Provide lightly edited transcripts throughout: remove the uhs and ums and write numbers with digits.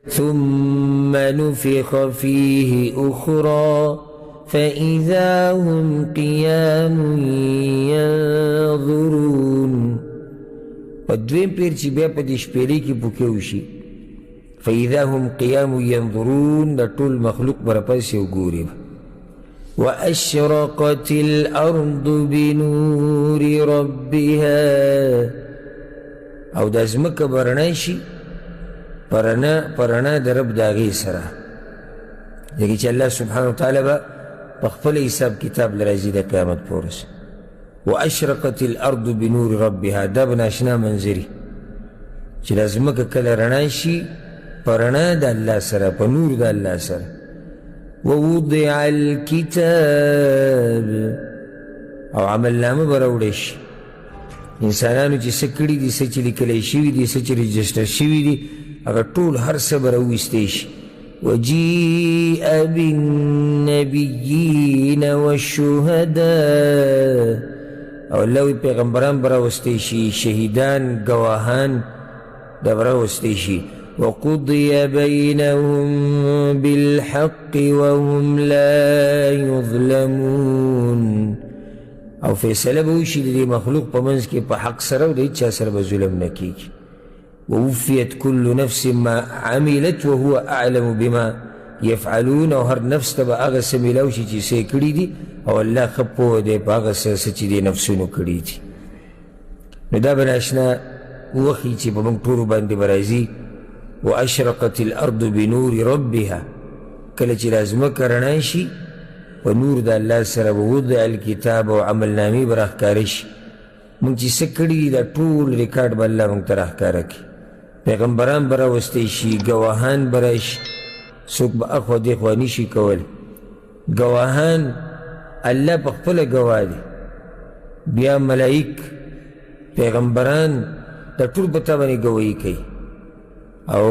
ثم نفخ فيه أخرى فإذا هم قيام ينظرون. و دویم پیر چی بیا پا دی شپیلی کی پوکیوشی فإذا هم قيام ينظرون دا طول مخلوق برپاس یو گوری. وأشرقت الأرض بنور ربها او دا ازمکا برناشی پرنا در رب داغی سرا لیکن چه اللہ سبحانه وتعالی با بخفل حساب کتاب لرازی دا قیامت پورس. وأشرقت الأرض بنور ربها دا بناشنا منظری چه لازمکا کل رناشی پرنا دا اللہ سرا پا نور دا اللہ سرا. ووضع الكتاب او عمل نامه براوڑش انسانانو چه سکڑی دی سچ لکلی شوی دی سچ رجسٹر شوی دی اگر طول هر سبر اوستیش. وجیء بالنبیین والشهداء او اللہوی پیغمبران براوستیشی شہیدان گواهان دا براوستیشی. وقضي بينهم بالحق وهم لا يظلمون او فیصله بوشی دی مخلوق پا منز کی پا حق سر و دی چا سر بظلم نکی. ووفیت كل نفس ما عملت وهو اعلم بما يفعلون او هر نفس تبا آغا سمیلوشی چی سی کری دی او اللہ خبو دی پا آغا سچی دی نفسونو کری دی. نو دا بناشنا وخی چی پا منگ طورو باندی برازی. وأشرقت الأرض بنور ربها کله چې لازمکه رڼا شي په نور د الله سره. ووضع الکتاب او عمل نامې به راښکاره شي. موږ چې څه کړي دي دا ټول ریکارډ به الله موږ ته راښکاره کړي. پیغمبران به راوستی شي ګواهان به راشي څوک به اخوا دېخوا نشي کولی. ګواهان الله په خپله ګواه دی بیا ملائک پیغمبران دا ټول په تا باندې ګواهي کوي. او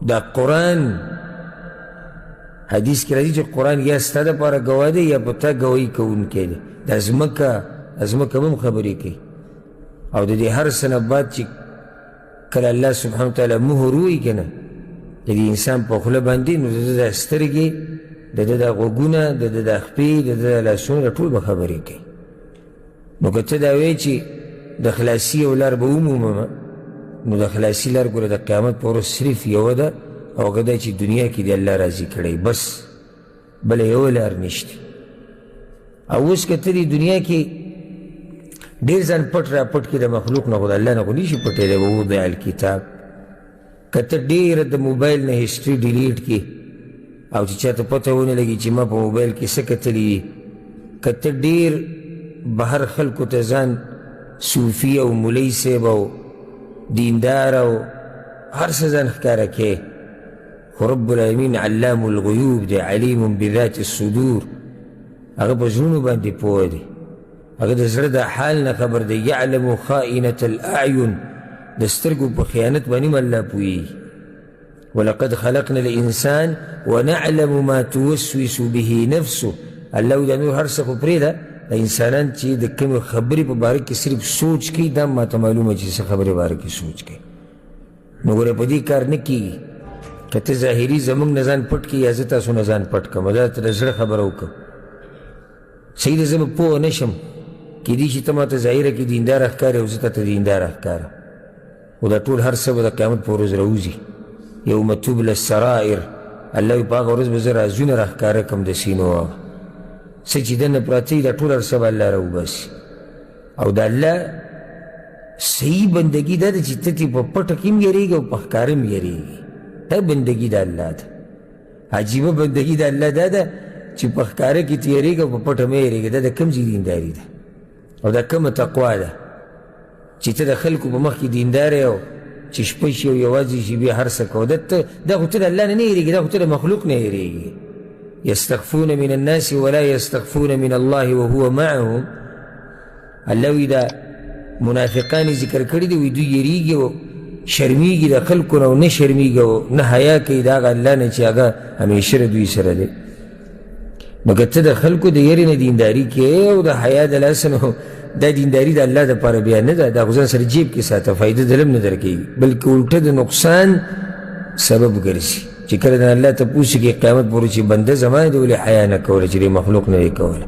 دا قرآن حدیث کی راځي چې قرآن یا ستا دپاره ګواه دی یا په تا ګواهي کوونکی دی. دا ځمکه هم خبرې کوي او د دې هر څه نه بعد چې کله الله سبحانه وتعالی مهر ووایي که نه د دې انسان په خوله باندې نو د ده دا سترګې د ده دا غوږونه د ده دا خپې د ده دا لاسونه دا ټول به خبرې کوي. نو که ته دا وایې چې د خلاصي او لار به ومومه نو د خلاصي لار ګوره د قیامت په ورځ صرف یوه ده او هغه دا چې دنیا کې د الله راضي کړی بس بله یوه لار نشته. او اوس که ته دې دنیا کې ډېر ځان پټ را پټ کړي د مخلوق نه خو د الله نه خو نشي پټېدی. ووضع الکتاب که ته ډېره د موبایل نه هسټري ډیلیټ کړي او چې چاته پته ونه لګي چې ما په موبایل کې څه کتلي دي. که ته ډېر بهر خلکو ته ځان صوفي او مولوي صاحب او دیندار او هر څه ځان ښکاره کې خو رب العالمین علام الغیوب دی علیم بذات الصدور هغه په زړونو باندې پوه دی هغه د زړه د حال نه خبر دی. یعلم خائنة الاعین د سترګو په خیانت باندې هم الله پوهېږي. ولقد خلقنا الانسان ونعلم ما توسوس به نفسه. الله وی دا نور هر څه خو پرېږده د انسانان چې د کومې خبرې په باره کې صرف سوچ کوي دا ماته معلومه چې څه خبرې باره کې سوچ کوي. نو ګوره په دې کار نه کېږي. که ته ظاهري زموږ نه ځان پټ کړي یا زه تاسو نه ځان پټ کړم دا ته د زړه خبره وکړه صحیح ده. زه به پوه نه شم کېدای شي ته ماته ظاهره کې دینداره ښکارې او زه تا ته دینداره ښکاره خو دا ټول هر څه به د قیامت په ورځ راوځي. یوم تبلی السرائر الله وایي په هغه ورځ به زه رازونه راښکاره کړم د سینو هغه څه چې دننه پراته وي دا ټول هر څه به الله راوباسي. او د الله صحیح بندګي دا ده چې ته ترې په پټه کې هم یېرېږي او په ښکاره هم یېرېږي. دا بندګي د الله ده. عجیبه بندګي د الله دا ده چې په ښکاره کې ته یېرېږي او په پټه مه یېرېږي. دا د کوم ځای دینداري ده او دا کومه تقوا ده چې ته د خلکو په مخ کې دیندار یې او چې شپه شي او یوازې شي بیا هر څه کوه دا خو ته د الله نه نه یېرېږي دا خو ته د مخلوق نه یېرېږي. یستخفون من الناس ولا یستخفون من الله وهو معهم. الله وی دا منافقان ذکر کړي دي وی دوی یېرېږي او شرمیږي د خلکو نه او نه شرمیږي او نه حیا کوي د هغه الله نه چې هغه همیشه د دوی سره دی. نو که ته د خلکو د یېرې نه دینداري کوې او د حیا د لاسه نو دا دینداري د الله دپاره بیا نه ده. دا خو ځان سره جیب کې ساته فایده دلم نه درکوي بلکې الټه د نقصان سبب ګرځي چې کله د الله تپوس کې قیامت پورې چې بنده زما د ولې حیا نه کوله چې د مخلوق نه یې کوله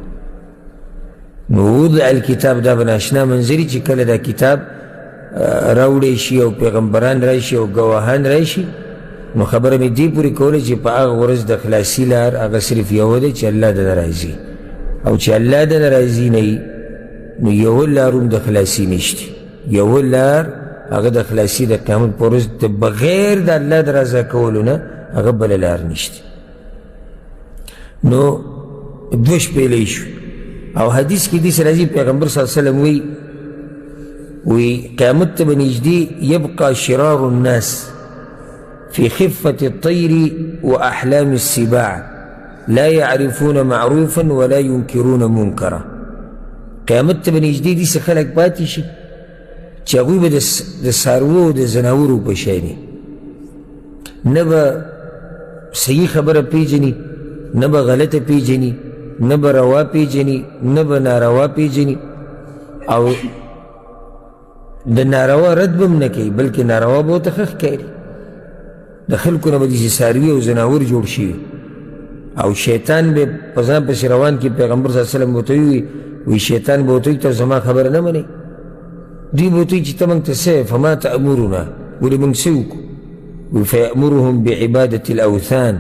نو وضع الکتاب دا به ناشنا منظري چې کله دا کتاب راوړی شي او پیغمبران راشي او ګواهان راشي نو خبره مې دې پورې کوله چې په هغه ورځ د خلاصي لار هغه صرف یو دی چې الله دنه راځي او چې الله دنه راځي نه وي نو یو لار هم د خلاصي نشته یو لار هغه د خلاصي د قیامت په ورځ د بغیر د الله د رضا کولو نه هغه بله لار نشته نو دوه شپېلۍ شو او حدیث کې داسې راځي پیغمبر صلی الله علیه وسلم وی قیامت ته به نږدې یبقى شرار الناس في خفة الطير وأحلام السباع لا يعرفون معروفا ولا ينكرون منكرا قیامت ته به نږدې داسې خلک پاتې شي چې هغوی به د څاروو او د ځناورو په شانې نه به صحیح خبره پیژني نه به غلطه پیژني نه به روا پیژني نه به ناروا پیژني او د ناروا رد به هم نه کوي بلکې ناروا به ورته ښه ښکاري د خلکو نه به داسې څاروي او ځناور جوړ شوي او شیطان به په ځان پسې روان کړي پیغمبر صلی الله علیه وسلم ورته وی شیطان به ورته وي ته زما خبره نه منې دوی به ورته وي چې ته موږ ته څه فما تأمرنا ولې موږ څه وکړو وی فیأمرهم بعبادة الاوثان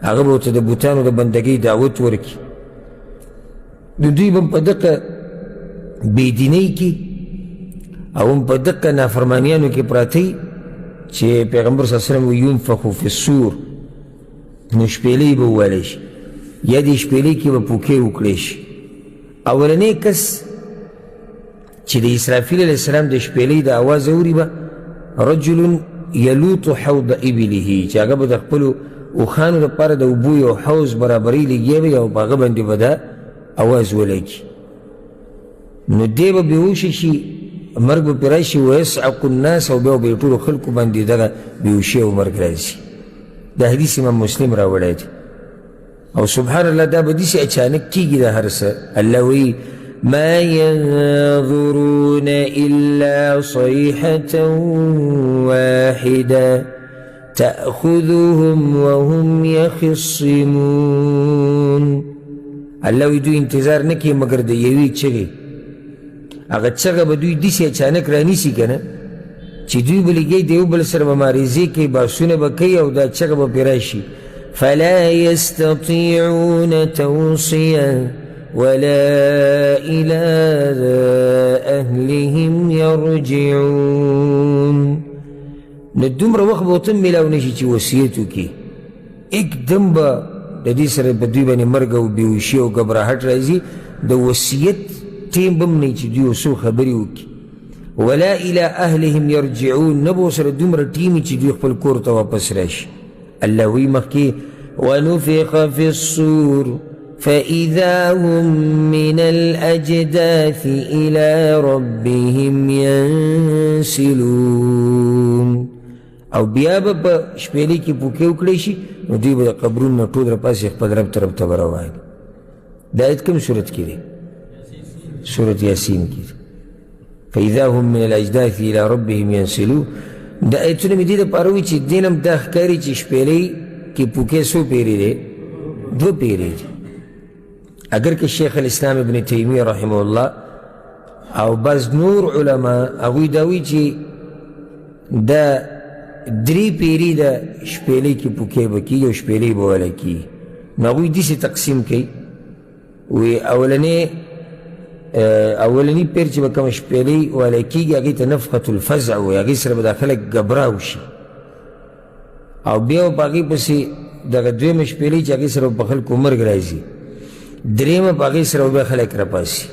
هغه به ورته د بوتانو د بندګۍ دعوت ورکړي نو دوی به په دقه بېدینۍ کې او هم په دقه نافرمانیانو کې پراته چې پیغمبر صلی الله علیه وسلم ينفخ فی الصور نو شپېلۍ به وویلی شي یا دې شپېلۍ کې به پوکې وکړی شي اولنی کس چې د اسرافیل علیه السلام د شپېلۍ د اواز اوري به رجل یلوط حوض ابله چې هغه به د خپلو اوښانو دپاره د اوبو یو حوض برابرۍ لګیا وي او په هغه باندې به دا اواز ولګي نو دی به بېهوشه شي مرګ به پرې راشي ویصعق الناس او بیا به یې ټولو خلکو باندې دغه بېهوشي او مرګ راځي دا حدیث امام مسلم راوړی دی او سبحان الله دا به داسې اچانک کېږي دا هر څه الله وایي ما ينظرون إلا صيحة واحدة تأخذهم وهم يخصمون الله وی دوی انتظار نه کوي مګر د یوې چغې هغه چغه به دوی داسې اچانک رانیسي که نه چې دوی به لګی د یو بل سره به مبارزې کوي بحثونه به کوي او دا چغه به پرې راشي فلا يستطيعون توصية ولا إلى أهلهم يرجعون نو دومره وخت به ورته میلاو نشي چې وصیت وکړي اکدم به د دې سره په دوی باندې مرګ او بېهوشي او ګبراهټ راځي د وصیت ټیم به هم نه چې دوی څو خبرې وکړي ولا إلى أهلهم يرجعون نه به ورسره دومره ټیم چې دوی خپل کور ته واپس راشي الله وی مخکې ونفخ في الصور فإذا هم من الأجداث إلى ربهم ينسلون او بیا به په شپېلۍ کې پوکې وکړی شي نو دوی به د قبرونو نه ټول راپاسې خپل رب طرف ته به روان دا آیت کوم صورت کې دی سورة یاسین کې فإذا هم من الأجداث إلى ربهم ينسلون دا آیتونه مې دې دپاره وي چې دې نه هم دا ښکاري چې شپېلۍ کې پوکې څو پیرې دی دوه پیرې دي اگر که شیخ الاسلام ابن تیمیه رحمه الله او بعض نور علما هغوی دا وایي چې دا درې پیرې د شپېلۍ کې پوکې به کېږي او شپېلۍ به والی کېږي نو هغوی داسې تقسیم کوي وی اولنی پیر چې به کومه شپېلۍ والی کېږي هغې ته نفخة الفزع وایي هغې سره به دا خلک ګبراو شي او بیا به په هغې پسې دغه دویمه شپېلۍ چې هغې سره به په خلکو مرګ راځي درېیمه په هغې سره به بیا خلک راپاسي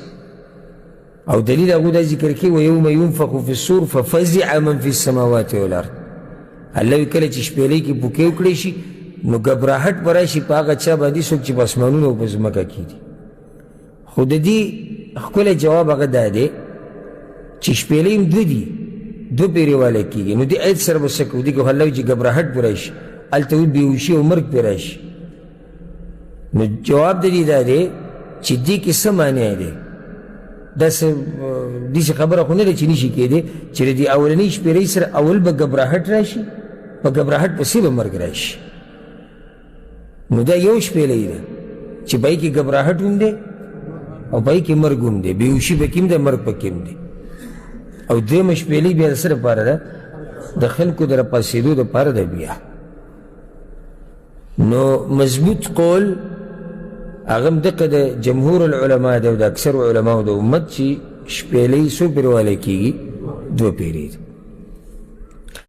او دلیل هغوی دا ذکر کوي ویوم ینفخ فی الصور ففزع من فی السماوات والارض الله وی کله چې شپېلۍ کې پوکې وکړی شي نو ګبراهټ به راشي په هغه چا باندې څوک چې په اسمانونو او په ځمکه کې دي خو د دې ښکلی جواب هغه دا دی چې شپېلۍ هم دوه دي دوه پیرې والی کېږي نو دې آیت سره به څه کوو دې کې خو الله وایي چې ګبراهټ به راشي هلته وایي بېهوشي او مرګ پرې راشي نو جواب د دې دا دی چې دې کې څه معنی دی داسې خبره خو نه ده چې نشي کېدی چې د دې اولنۍ شپېلۍ سره اول به ګبراهټ راشي په ګبراهټ پسې به مرګ راشي. نو دا یو شپېلی ده چې پای کې ګبراهټ هم دی او پای کې مرګ هم دی، بېهوشي پکې هم ده، مرګ پکې هم دی. او درېیمه شپېلۍ بیا د څه دپاره ده؟ د خلکو د راپاڅېدو دپاره ده بیا. نو مضبوط قول هغه هم دقه د جمهور العلما ده او د اکثرو علماو د امت چې شپېلۍ څو پېرې والی کېږي؟ 2 پېرې ده.